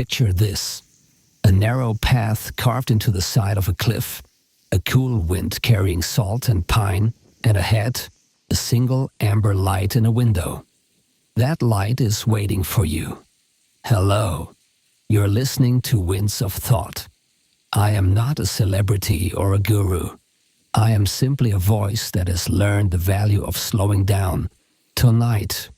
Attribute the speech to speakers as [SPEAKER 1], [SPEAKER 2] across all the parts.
[SPEAKER 1] Picture this: a narrow path carved into the side of a cliff, a cool wind carrying salt and pine, and ahead, a single amber light in a window. That light is waiting for you. Hello, you're listening to Winds of Thought. I am not a celebrity or a guru. I am simply a voice that has learned the value of slowing down. Tonight,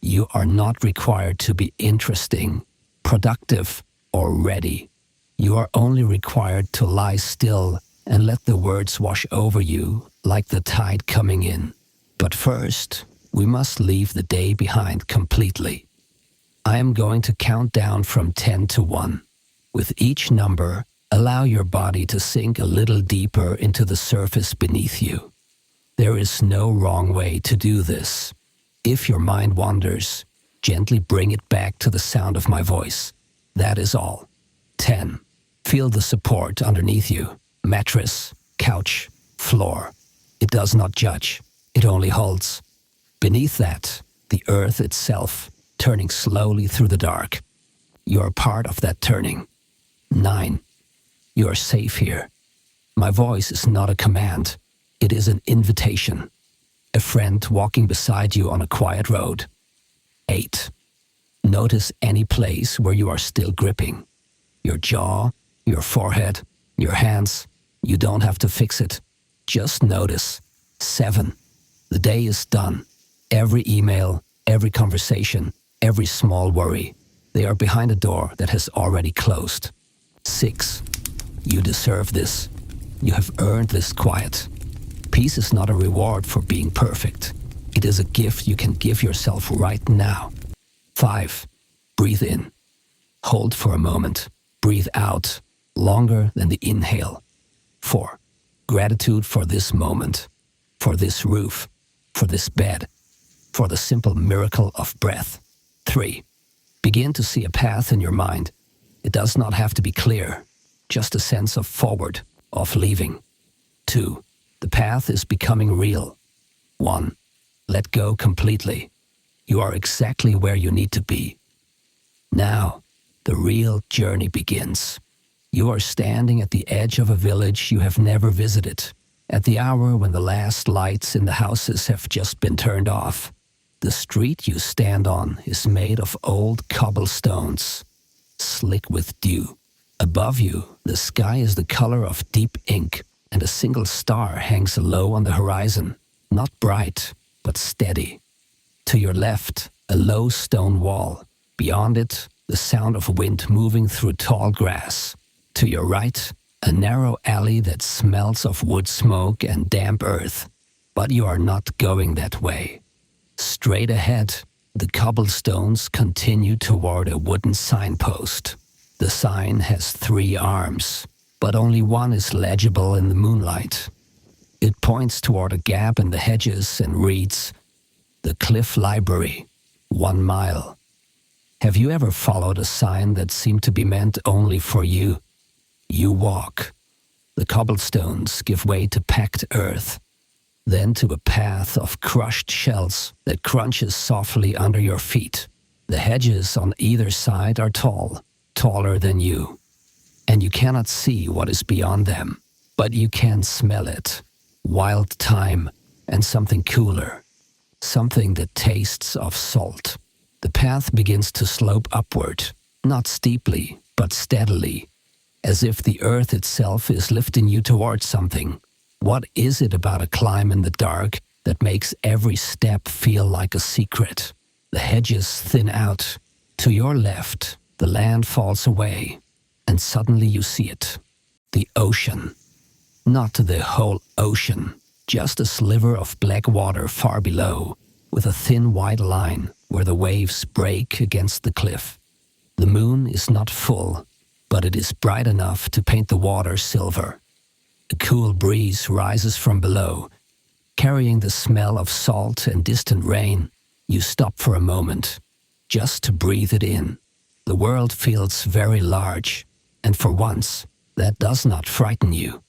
[SPEAKER 1] you are not required to be interesting, productive, or ready. You are only required to lie still and let the words wash over you like the tide coming in. But first, we must leave the day behind completely. I am going to count down from 10 to 1. With each number, allow your body to sink a little deeper into the surface beneath you. There is no wrong way to do this. If your mind wanders, gently bring it back to the sound of my voice. That is all. 10. Feel the support underneath you. Mattress, couch, floor. It does not judge. It only holds. Beneath that, the earth itself, turning slowly through the dark. You are part of that turning. 9. You are safe here. My voice is not a command. It is an invitation. A friend walking beside you on a quiet road. 8. Notice any place where you are still gripping. Your jaw, your forehead, your hands. You don't have to fix it. Just notice. 7. The day is done. Every email, every conversation, every small worry. They are behind a door that has already closed. 6. You deserve this. You have earned this quiet. Peace is not a reward for being perfect. It is a gift you can give yourself right now. 5. Breathe in. Hold for a moment. Breathe out, longer than the inhale. 4. Gratitude for this moment, for this roof, for this bed, for the simple miracle of breath. 3. Begin to see a path in your mind. It does not have to be clear, just a sense of forward, of leaving. 2. The path is becoming real. 1. Let go completely. You are exactly where you need to be. Now, the real journey begins. You are standing at the edge of a village you have never visited, at the hour when the last lights in the houses have just been turned off. The street you stand on is made of old cobblestones, slick with dew. Above you, the sky is the color of deep ink, and a single star hangs low on the horizon, not bright, but steady. To your left, a low stone wall. Beyond it, the sound of wind moving through tall grass. To your right, a narrow alley that smells of wood smoke and damp earth. But you are not going that way. Straight ahead, the cobblestones continue toward a wooden signpost. The sign has 3 arms, but only one is legible in the moonlight. It points toward a gap in the hedges and reads, "The Clif Library, 1 mile." Have you ever followed a sign that seemed to be meant only for you? You walk. The cobblestones give way to packed earth, then to a path of crushed shells that crunches softly under your feet. The hedges on either side are tall, taller than you, and you cannot see what is beyond them, but you can smell it. Wild thyme and something cooler, something that tastes of salt. The path begins to slope upward, not steeply, but steadily, as if the earth itself is lifting you towards something. What is it about a climb in the dark that makes every step feel like a secret? The hedges thin out. To your left, the land falls away, and suddenly you see it. The ocean. Not the whole ocean, just a sliver of black water far below, with a thin white line where the waves break against the cliff. The moon is not full, but it is bright enough to paint the water silver. A cool breeze rises from below, carrying the smell of salt and distant rain. You stop for a moment, just to breathe it in. The world feels very large, and for once, that does not frighten you.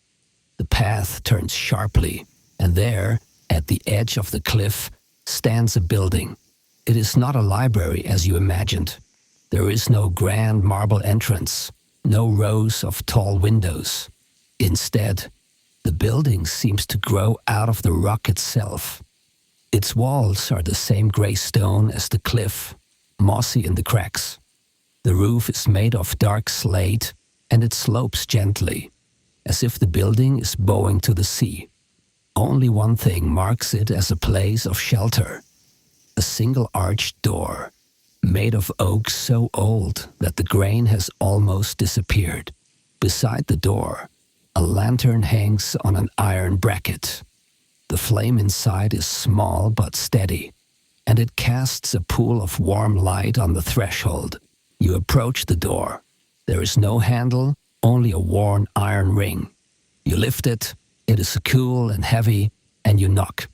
[SPEAKER 1] The path turns sharply, and there, at the edge of the cliff, stands a building. It is not a library as you imagined. There is no grand marble entrance, no rows of tall windows. Instead, the building seems to grow out of the rock itself. Its walls are the same gray stone as the cliff, mossy in the cracks. The roof is made of dark slate, and it slopes gently, as if the building is bowing to the sea. Only one thing marks it as a place of shelter: a single arched door, made of oak so old that the grain has almost disappeared. Beside the door, a lantern hangs on an iron bracket. The flame inside is small but steady, and it casts a pool of warm light on the threshold. You approach the door. There is no handle, only a worn iron ring. You lift it, it is cool and heavy, and you knock.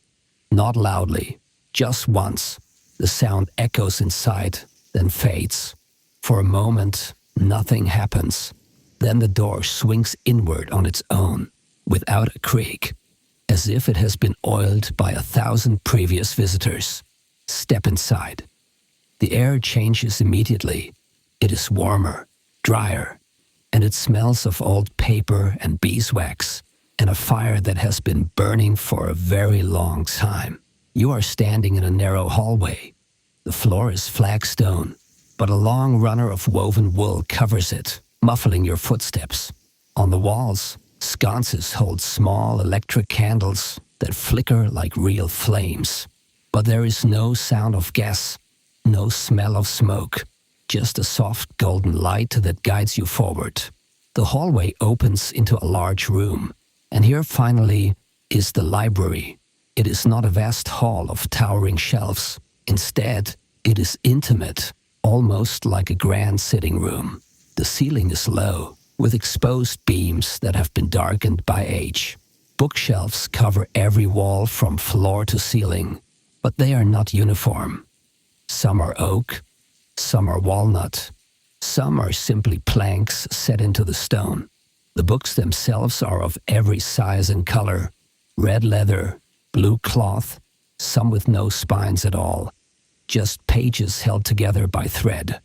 [SPEAKER 1] Not loudly, just once. The sound echoes inside, then fades. For a moment, nothing happens. Then the door swings inward on its own, without a creak, as if it has been oiled by 1,000 previous visitors. Step inside. The air changes immediately. It is warmer, drier, and it smells of old paper and beeswax, and a fire that has been burning for a very long time. You are standing in a narrow hallway. The floor is flagstone, but a long runner of woven wool covers it, muffling your footsteps. On the walls, sconces hold small electric candles that flicker like real flames. But there is no sound of gas, no smell of smoke, just a soft golden light that guides you forward. The hallway opens into a large room, and here finally is the library. It is not a vast hall of towering shelves. Instead, it is intimate, almost like a grand sitting room. The ceiling is low, with exposed beams that have been darkened by age. Bookshelves cover every wall from floor to ceiling, but they are not uniform. Some are oak, some are walnut, some are simply planks set into the stone. The books themselves are of every size and color: red leather, blue cloth, some with no spines at all, just pages held together by thread.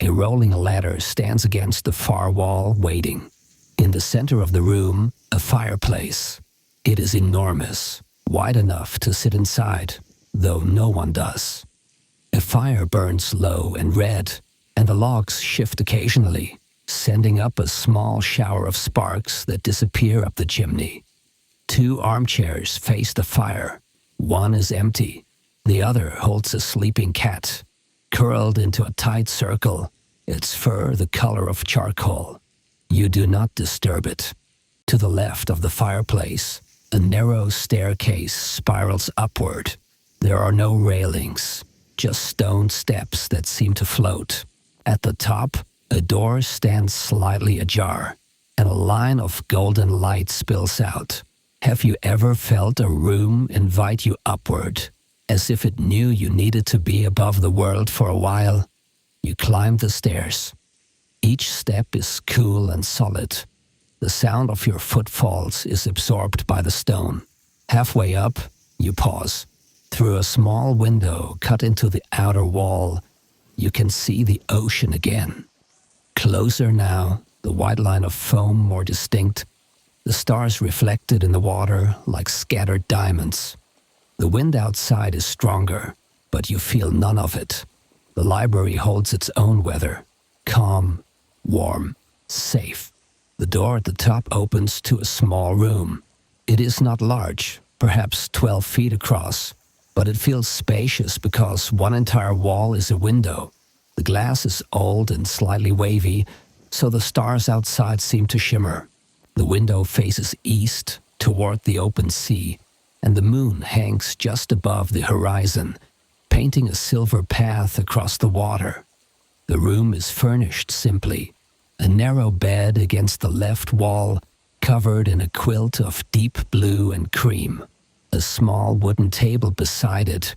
[SPEAKER 1] A rolling ladder stands against the far wall, waiting. In the center of the room, a fireplace. It is enormous, wide enough to sit inside, though no one does. A fire burns low and red, and the logs shift occasionally, sending up a small shower of sparks that disappear up the chimney. 2 armchairs face the fire. One is empty. The other holds a sleeping cat, curled into a tight circle, its fur the color of charcoal. You do not disturb it. To the left of the fireplace, a narrow staircase spirals upward. There are no railings, just stone steps that seem to float. At the top, a door stands slightly ajar, and a line of golden light spills out. Have you ever felt a room invite you upward, as if it knew you needed to be above the world for a while? You climb the stairs. Each step is cool and solid. The sound of your footfalls is absorbed by the stone. Halfway up, you pause. Through a small window cut into the outer wall, you can see the ocean again. Closer now, the white line of foam more distinct, the stars reflected in the water like scattered diamonds. The wind outside is stronger, but you feel none of it. The library holds its own weather, calm, warm, safe. The door at the top opens to a small room. It is not large, perhaps 12 feet across, but it feels spacious because one entire wall is a window. The glass is old and slightly wavy, so the stars outside seem to shimmer. The window faces east, toward the open sea, and the moon hangs just above the horizon, painting a silver path across the water. The room is furnished simply. A narrow bed against the left wall, covered in a quilt of deep blue and cream. A small wooden table beside it,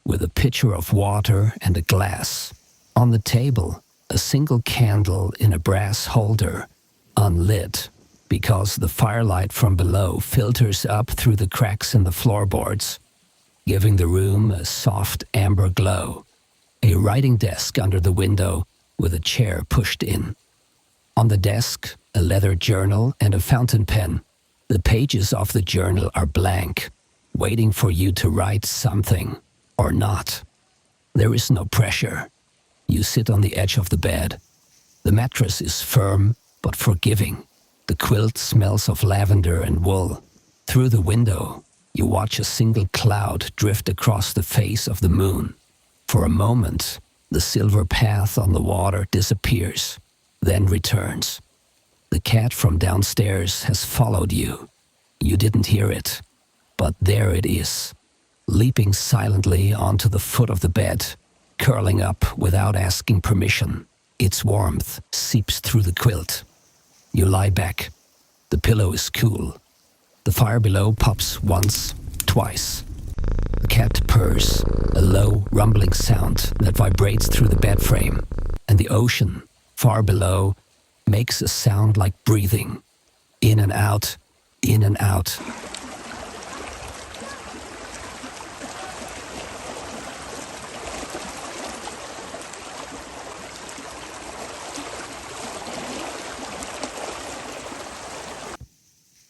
[SPEAKER 1] with a pitcher of water and a glass. On the table, a single candle in a brass holder, unlit, because the firelight from below filters up through the cracks in the floorboards, giving the room a soft amber glow. A writing desk under the window, with a chair pushed in. On the desk, a leather journal and a fountain pen. The pages of the journal are blank, waiting for you to write something or not. There is no pressure. You sit on the edge of the bed. The mattress is firm but forgiving. The quilt smells of lavender and wool. Through the window, you watch a single cloud drift across the face of the moon. For a moment, the silver path on the water disappears, then returns. The cat from downstairs has followed you. You didn't hear it, but there it is, leaping silently onto the foot of the bed, curling up without asking permission. Its warmth seeps through the quilt. You lie back. The pillow is cool. The fire below pops once, twice. The cat purrs, a low, rumbling sound that vibrates through the bed frame, and the ocean, far below, makes a sound like breathing. In and out, in and out.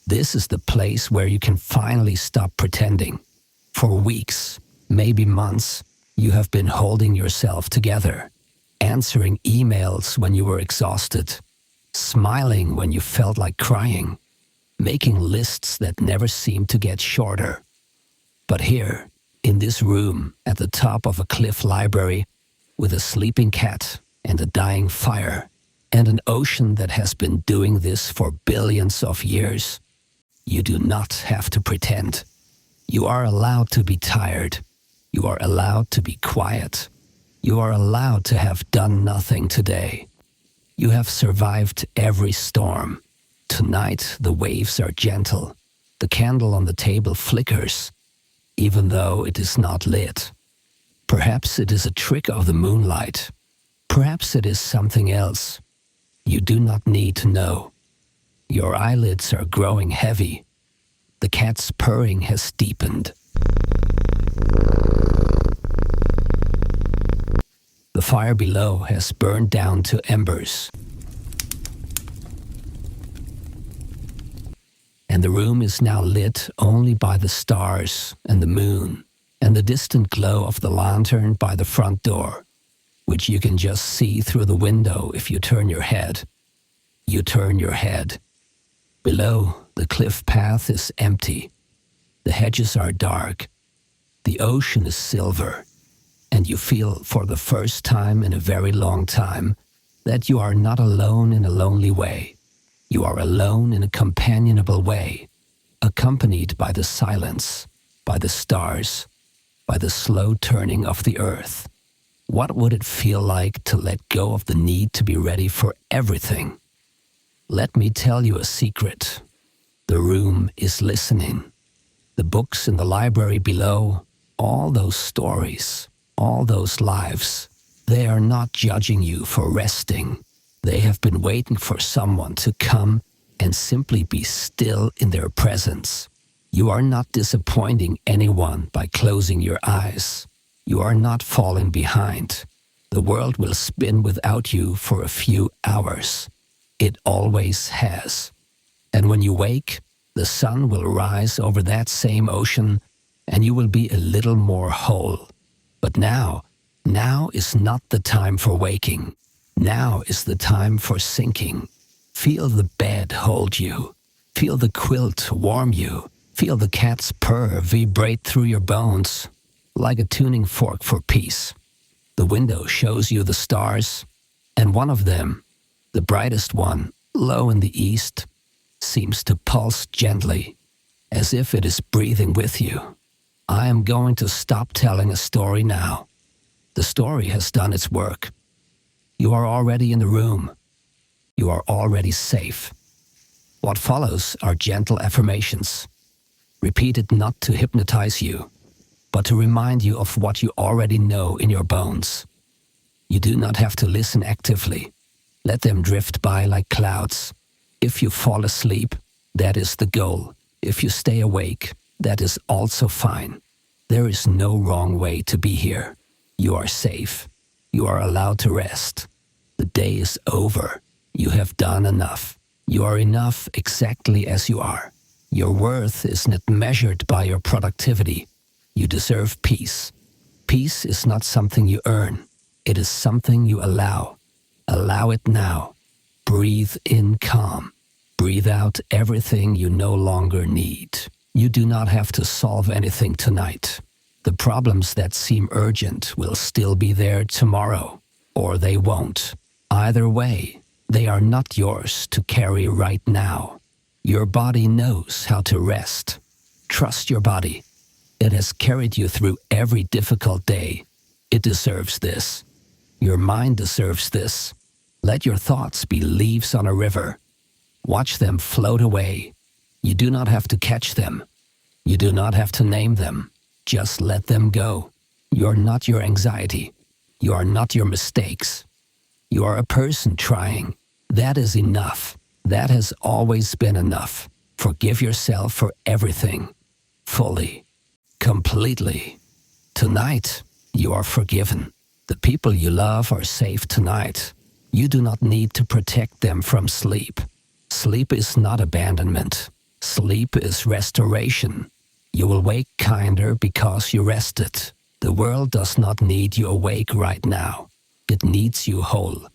[SPEAKER 1] This is the place where you can finally stop pretending. For weeks, maybe months, you have been holding yourself together, answering emails when you were exhausted, smiling when you felt like crying, making lists that never seemed to get shorter. But here, in this room at the top of a Clif library, with a sleeping cat and a dying fire, and an ocean that has been doing this for billions of years, you do not have to pretend. You are allowed to be tired. You are allowed to be quiet. You are allowed to have done nothing today. You have survived every storm. Tonight the waves are gentle. The candle on the table flickers, even though it is not lit. Perhaps it is a trick of the moonlight. Perhaps it is something else. You do not need to know. Your eyelids are growing heavy. The cat's purring has deepened. The fire below has burned down to embers. And the room is now lit only by the stars and the moon and the distant glow of the lantern by the front door, which you can just see through the window if you turn your head. You turn your head. Below, the cliff path is empty. The hedges are dark. The ocean is silver. And you feel for the first time in a very long time that you are not alone in a lonely way. You are alone in a companionable way, accompanied by the silence, by the stars, by the slow turning of the earth. What would it feel like to let go of the need to be ready for everything? Let me tell you a secret. The room is listening. The books in the library below, all those stories, all those lives, they are not judging you for resting. They have been waiting for someone to come and simply be still in their presence. You are not disappointing anyone by closing your eyes. You are not falling behind. The world will spin without you for a few hours. It always has. And when you wake, the sun will rise over that same ocean and you will be a little more whole. But now is not the time for waking. Now is the time for sinking. Feel the bed hold you. Feel the quilt warm you. Feel the cat's purr vibrate through your bones like a tuning fork for peace. The window shows you the stars, and one of them, the brightest one, low in the east, seems to pulse gently, as if it is breathing with you. I am going to stop telling a story now. The story has done its work. You are already in the room. You are already safe. What follows are gentle affirmations, repeated not to hypnotize you, but to remind you of what you already know in your bones. You do not have to listen actively. Let them drift by like clouds. If you fall asleep, that is the goal. If you stay awake, that is also fine. There is no wrong way to be here. You are safe. You are allowed to rest. The day is over. You have done enough. You are enough exactly as you are. Your worth is not measured by your productivity. You deserve peace. Peace is not something you earn. It is something you allow. Allow it now. Breathe in calm. Breathe out everything you no longer need. You do not have to solve anything tonight. The problems that seem urgent will still be there tomorrow, or they won't. Either way, they are not yours to carry right now. Your body knows how to rest. Trust your body. It has carried you through every difficult day. It deserves this. Your mind deserves this. Let your thoughts be leaves on a river. Watch them float away. You do not have to catch them. You do not have to name them. Just let them go. You are not your anxiety. You are not your mistakes. You are a person trying. That is enough. That has always been enough. Forgive yourself for everything. Fully. Completely. Tonight, you are forgiven. The people you love are safe tonight. You do not need to protect them from sleep. Sleep is not abandonment. Sleep is restoration. You will wake kinder because you rested. The world does not need you awake right now. It needs you whole.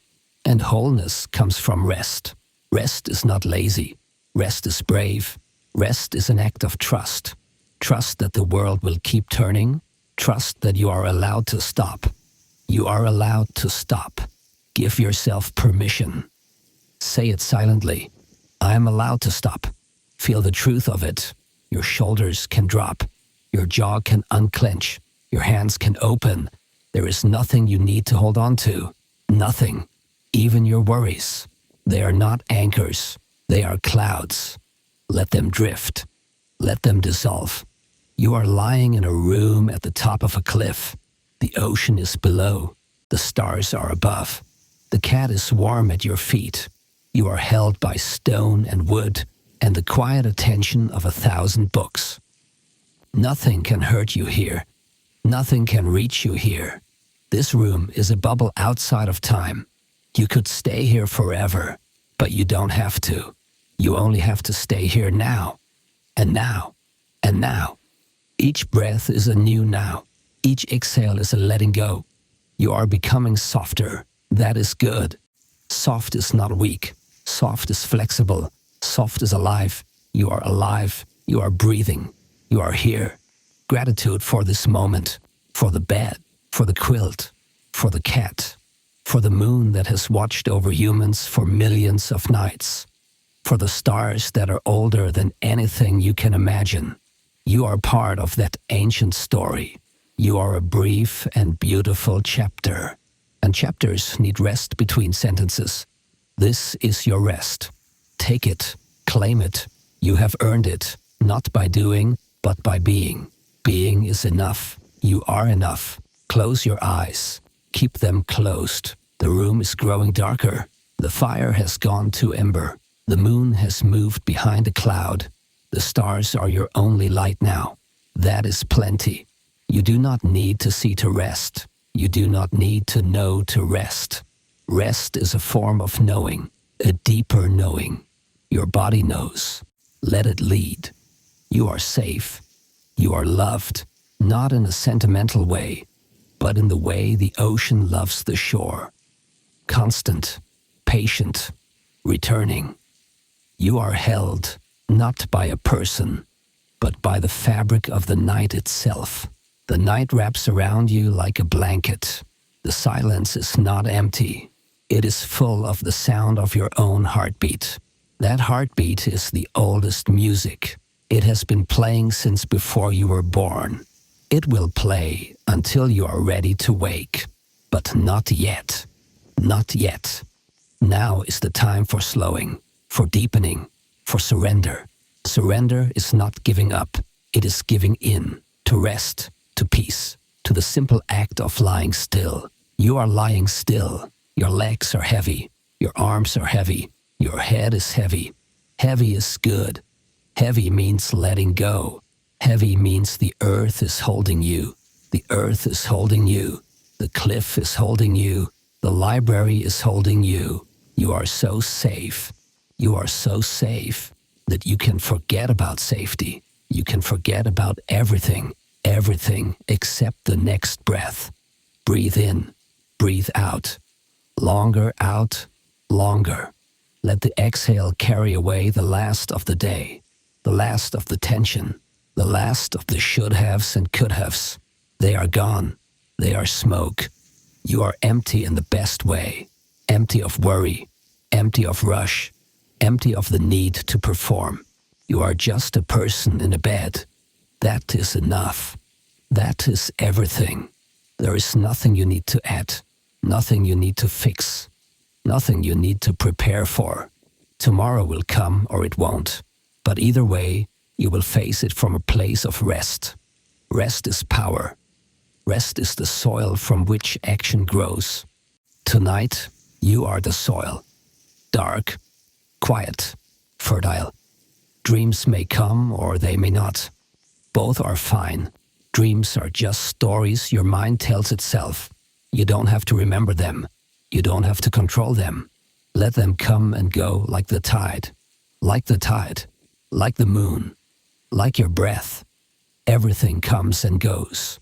[SPEAKER 1] And wholeness comes from rest. Rest is not lazy. Rest is brave. Rest is an act of trust. Trust that the world will keep turning. Trust that you are allowed to stop. You are allowed to stop. Give yourself permission. Say it silently. I am allowed to stop. Feel the truth of it. Your shoulders can drop. Your jaw can unclench. Your hands can open. There is nothing you need to hold on to. Nothing. Even your worries. They are not anchors. They are clouds. Let them drift. Let them dissolve. You are lying in a room at the top of a cliff. The ocean is below. The stars are above. The cat is warm at your feet. You are held by stone and wood and the quiet attention of 1,000 books. Nothing can hurt you here. Nothing can reach you here. This room is a bubble outside of time. You could stay here forever, but you don't have to. You only have to stay here now, and now, and now. Each breath is a new now. Each exhale is a letting go. You are becoming softer. That is good. Soft is not weak. Soft is flexible. Soft is alive. You are alive. You are breathing. You are here. Gratitude for this moment, for the bed, for the quilt, for the cat, for the moon that has watched over humans for millions of nights, for the stars that are older than anything you can imagine. You are part of that ancient story. You are a brief and beautiful chapter, and chapters need rest between sentences. This is your rest. Take it, claim it. You have earned it, not by doing, but by being. Being is enough. You are enough. Close your eyes. Keep them closed. The room is growing darker. The fire has gone to ember. The moon has moved behind a cloud. The stars are your only light now. That is plenty. You do not need to see to rest. You do not need to know to rest. Rest is a form of knowing, a deeper knowing. Your body knows. Let it lead. You are safe. You are loved, not in a sentimental way, but in the way the ocean loves the shore. Constant, patient, returning. You are held, not by a person, but by the fabric of the night itself. The night wraps around you like a blanket. The silence is not empty. It is full of the sound of your own heartbeat. That heartbeat is the oldest music. It has been playing since before you were born. It will play until you are ready to wake. But not yet. Not yet. Now is the time for slowing, for deepening, for surrender. Surrender is not giving up. It is giving in, to rest, to peace, to the simple act of lying still. You are lying still. Your legs are heavy. Your arms are heavy. Your head is heavy. Heavy is good. Heavy means letting go. Heavy means the earth is holding you. The earth is holding you. The cliff is holding you. The The library is holding you. You are so safe. You are so safe that you can forget about safety. You can forget about everything, everything except the next breath. Breathe in, breathe out. Longer out, longer. Let the exhale carry away the last of the day, the last of the tension, the last of the should-haves and could-haves. They are gone. They are smoke. You are empty in the best way. Empty of worry, empty of rush, empty of the need to perform. You are just a person in a bed. That is enough. That is everything. There is nothing you need to add, nothing you need to fix, nothing you need to prepare for. Tomorrow will come or it won't. But either way, you will face it from a place of rest. Rest is power. Rest is the soil from which action grows. Tonight, you are the soil. Dark, quiet, fertile. Dreams may come or they may not. Both are fine. Dreams are just stories your mind tells itself. You don't have to remember them. You don't have to control them. Let them come and go like the tide. Like the tide. Like the moon. Like your breath. Everything comes and goes.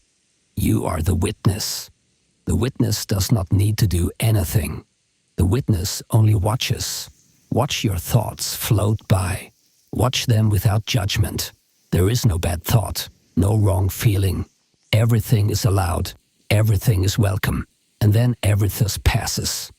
[SPEAKER 1] You are the witness. The witness does not need to do anything. The witness only watches. Watch your thoughts float by. Watch them without judgment. There is no bad thought, no wrong feeling. Everything is allowed. Everything is welcome. And then everything passes.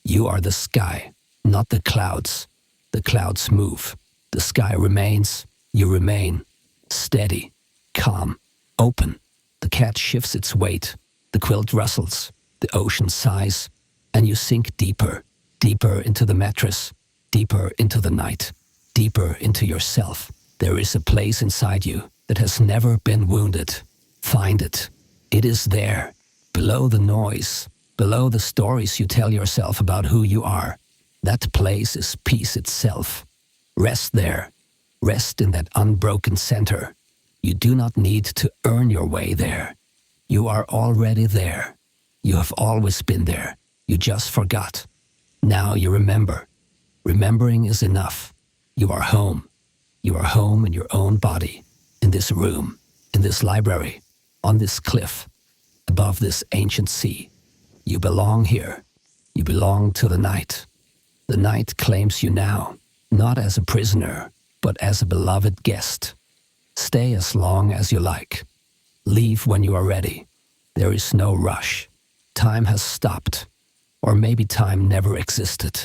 [SPEAKER 1] You are the sky, not the clouds. The clouds move. The sky remains. You remain. Steady, calm, open. The cat shifts its weight. The quilt rustles. The ocean sighs. And you sink deeper, deeper into the mattress, deeper into the night, deeper into yourself. There is a place inside you that has never been wounded. Find it. It is there, below the noise, below the stories you tell yourself about who you are. That place is peace itself. Rest there. Rest in that unbroken center. You do not need to earn your way there. You are already there. You have always been there. You just forgot. Now you remember. Remembering is enough. You are home. You are home in your own body, in this room, in this library, on this cliff, above this ancient sea. You belong here. You belong to the night. The night claims you now, not as a prisoner, but as a beloved guest. Stay as long as you like. Leave when you are ready. There is no rush. Time has stopped. Or maybe time never existed.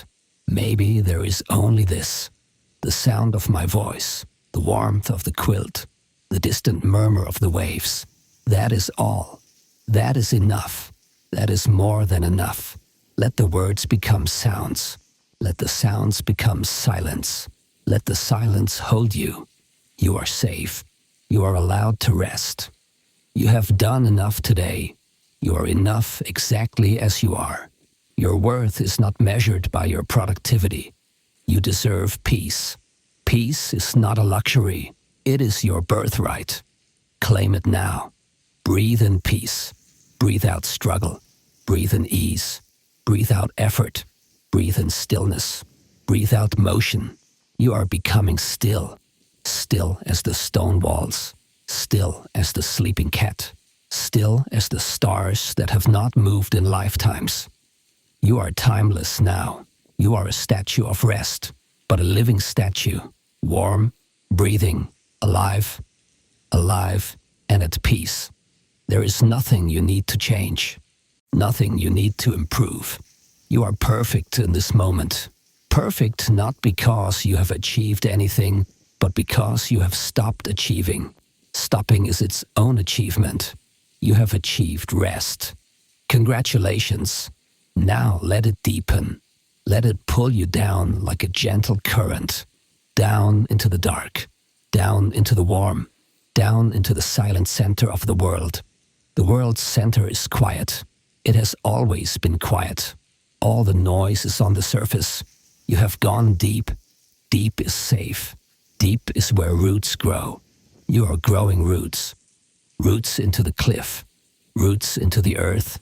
[SPEAKER 1] Maybe there is only this. The sound of my voice, the warmth of the quilt, the distant murmur of the waves. That is all. That is enough. That is more than enough. Let the words become sounds. Let the sounds become silence. Let the silence hold you. You are safe. You are allowed to rest. You have done enough today. You are enough exactly as you are. Your worth is not measured by your productivity. You deserve peace. Peace is not a luxury. It is your birthright. Claim it now. Breathe in peace. Breathe out struggle. Breathe in ease. Breathe out effort. Breathe in stillness. Breathe out motion. You are becoming still. Still as the stone walls. Still as the sleeping cat. Still as the stars that have not moved in lifetimes. You are timeless now. You are a statue of rest, but a living statue. Warm, breathing, alive, alive, and at peace. There is nothing you need to change. Nothing you need to improve. You are perfect in this moment. Perfect not because you have achieved anything, but because you have stopped achieving. Stopping is its own achievement. You have achieved rest. Congratulations. Now let it deepen. Let it pull you down like a gentle current. Down into the dark. Down into the warm. Down into the silent center of the world. The world's center is quiet. It has always been quiet. All the noise is on the surface. You have gone deep. Deep is safe. Deep is where roots grow. You are growing roots. Roots into the cliff. Roots into the earth.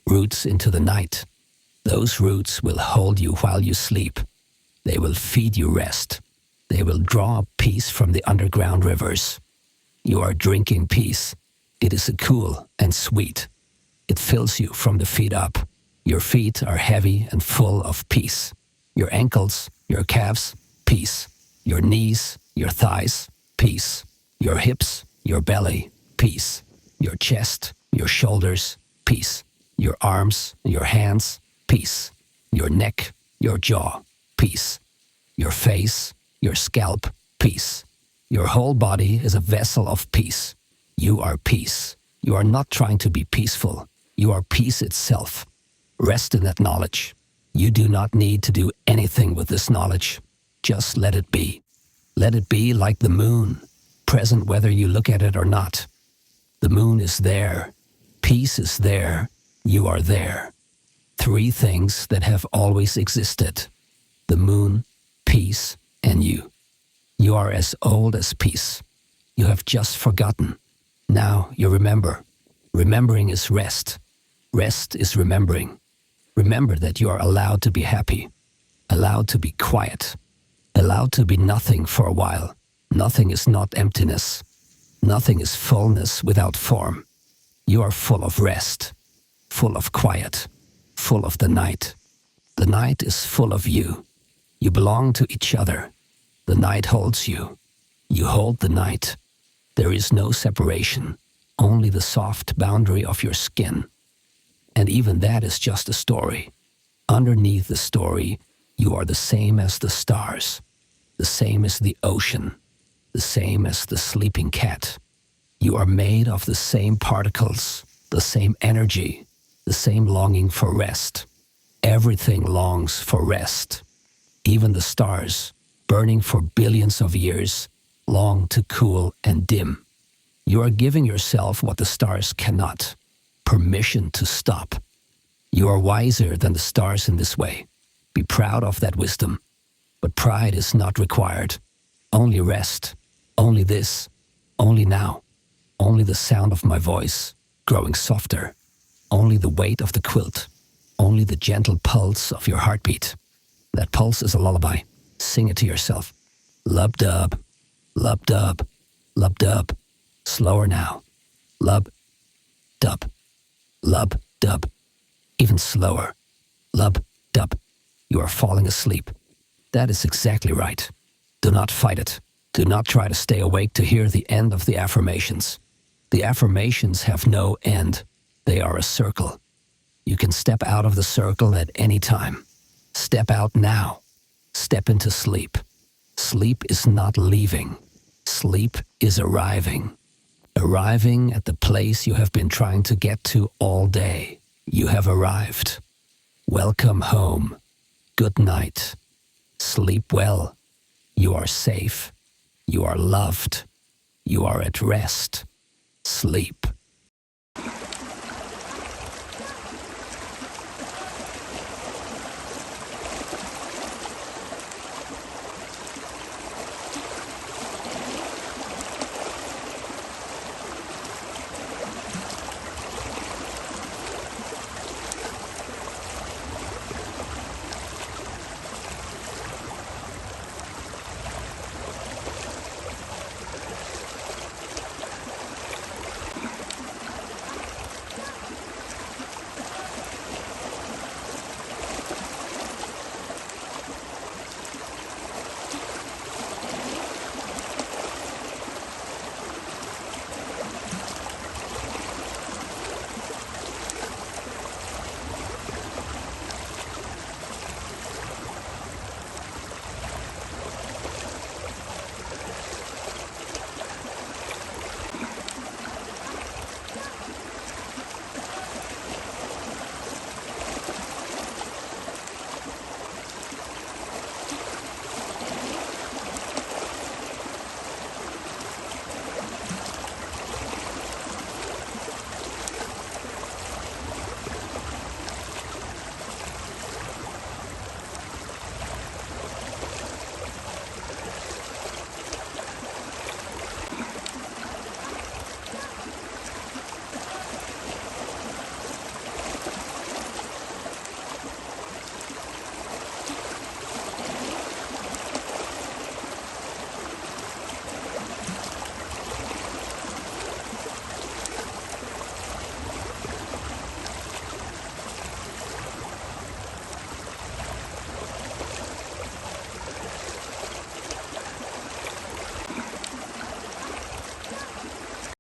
[SPEAKER 1] Roots into the night. Those roots will hold you while you sleep. They will feed you rest. They will draw up peace from the underground rivers. You are drinking peace. It is cool and sweet. It fills you from the feet up. Your feet are heavy and full of peace. Your ankles, your calves, peace. Your knees, your thighs, peace. Your hips, your belly, peace. Your chest, your shoulders, peace. Your arms, your hands, peace. Your neck, your jaw, peace. Your face, your scalp, peace. Your whole body is a vessel of peace. You are peace. You are not trying to be peaceful. You are peace itself. Rest in that knowledge. You do not need to do anything with this knowledge. Just let it be. Let it be like the moon, present whether you look at it or not. The moon is there. Peace is there. You are there. Three things that have always existed. The moon, peace, and you. You are as old as peace. You have just forgotten. Now you remember. Remembering is rest. Rest is remembering. Remember that you are allowed to be happy, allowed to be quiet, allowed to be nothing for a while. Nothing is not emptiness. Nothing is fullness without form. You are full of rest, full of quiet, full of the night. The night is full of you. You belong to each other. The night holds you. You hold the night. There is no separation, only the soft boundary of your skin. And even that is just a story. Underneath the story, you are the same as the stars, the same as the ocean, the same as the sleeping cat. You are made of the same particles, the same energy, the same longing for rest. Everything longs for rest. Even the stars, burning for billions of years, long to cool and dim. You are giving yourself what the stars cannot. Permission to stop. You are wiser than the stars in this way. Be proud of that wisdom. But pride is not required. Only rest. Only this. Only now. Only the sound of my voice, growing softer. Only the weight of the quilt. Only the gentle pulse of your heartbeat. That pulse is a lullaby. Sing it to yourself. Lub-dub. Lub-dub. Lub-dub. Slower now. Lub-dub. Lub-dub. Even slower. Lub-dub. You are falling asleep. That is exactly right. Do not fight it. Do not try to stay awake to hear the end of the affirmations. The affirmations have no end. They are a circle. You can step out of the circle at any time. Step out now. Step into sleep. Sleep is not leaving. Sleep is arriving. Arriving at the place you have been trying to get to all day. You have arrived. Welcome home. Good night. Sleep well. You are safe. You are loved. You are at rest. Sleep.